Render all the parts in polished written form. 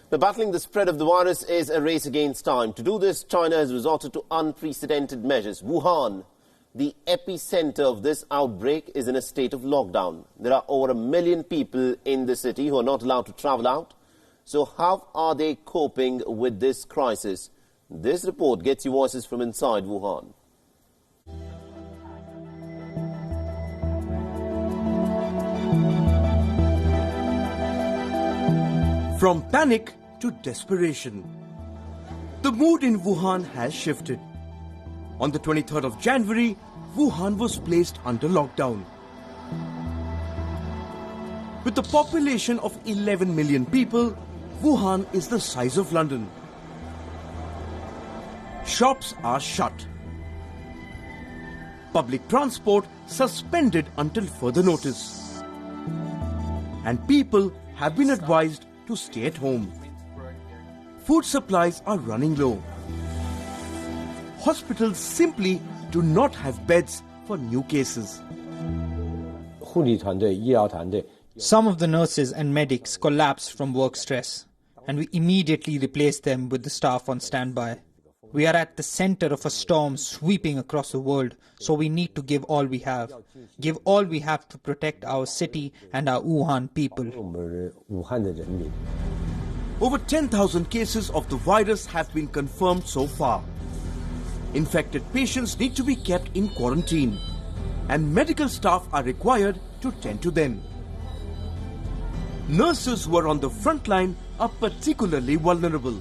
But battling the spread of the virus is a race against time. To do this, China has resorted to unprecedented measures. Wuhan, the epicenter of this outbreak, is in a state of lockdown. There are over 1 million people in the city who are not allowed to travel out. So how are they coping with this crisis? This report gets you voices from inside Wuhan. From panic to desperation, the mood in Wuhan has shifted. On the 23rd of January, Wuhan was placed under lockdown. With a population of 11 million people, Wuhan is the size of London. Shops are shut. Public transport suspended until further notice. And people have been advised to stay at home. Food supplies are running low. Hospitals simply do not have beds for new cases. Some of the nurses and medics collapsed from work stress, and we immediately replaced them with the staff on standby. We are at the center of a storm sweeping across the world, so we need to give all we have. Give all we have to protect our city and our Wuhan people. Over 10,000 cases of the virus have been confirmed so far. Infected patients need to be kept in quarantine, and medical staff are required to tend to them. Nurses who are on the front line are particularly vulnerable.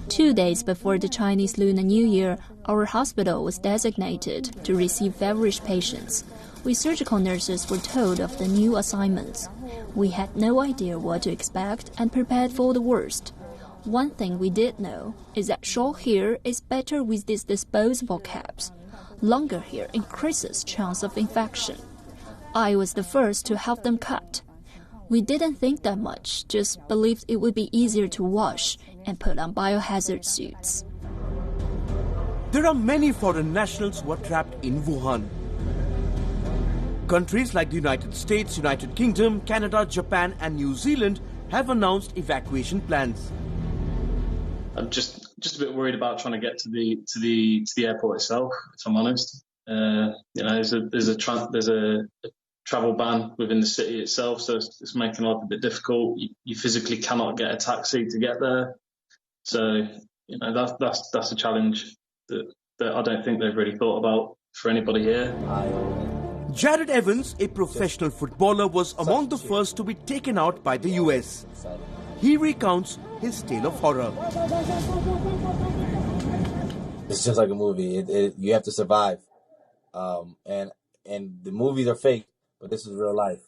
2 days before the Chinese Lunar New Year, our hospital was designated to receive feverish patients. We surgical nurses were told of the new assignments. We had no idea what to expect and prepared for the worst. One thing we did know is that short hair is better with these disposable caps. Longer hair increases chance of infection. I was the first to help them cut. We didn't think that much, just believed it would be easier to wash and put on biohazard suits. There are many foreign nationals who are trapped in Wuhan. Countries like the United States, United Kingdom, Canada, Japan and New Zealand have announced evacuation plans. I'm just a bit worried about trying to get to the airport itself, if I'm honest. There's a travel ban within the city itself, so it's making life a bit difficult. You physically cannot get a taxi to get there, so that's a challenge that I don't think they've really thought about for anybody here. Jared Evans, a professional footballer, was among the first to be taken out by the US. He recounts his tale of horror. It's just like a movie. You have to survive, and the movies are fake, but this is real life,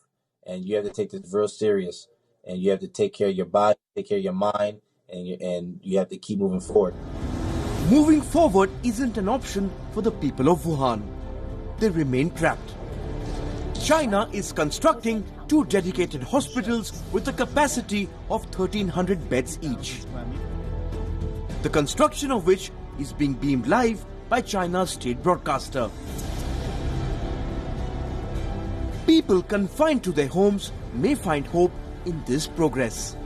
and you have to take this real serious, and you have to take care of your body, take care of your mind, and you have to keep moving forward. Moving forward isn't an option for the people of Wuhan. They remain trapped. China is constructing 2 dedicated hospitals with a capacity of 1,300 beds each. The construction of which is being beamed live by China's state broadcaster. People confined to their homes may find hope in this progress.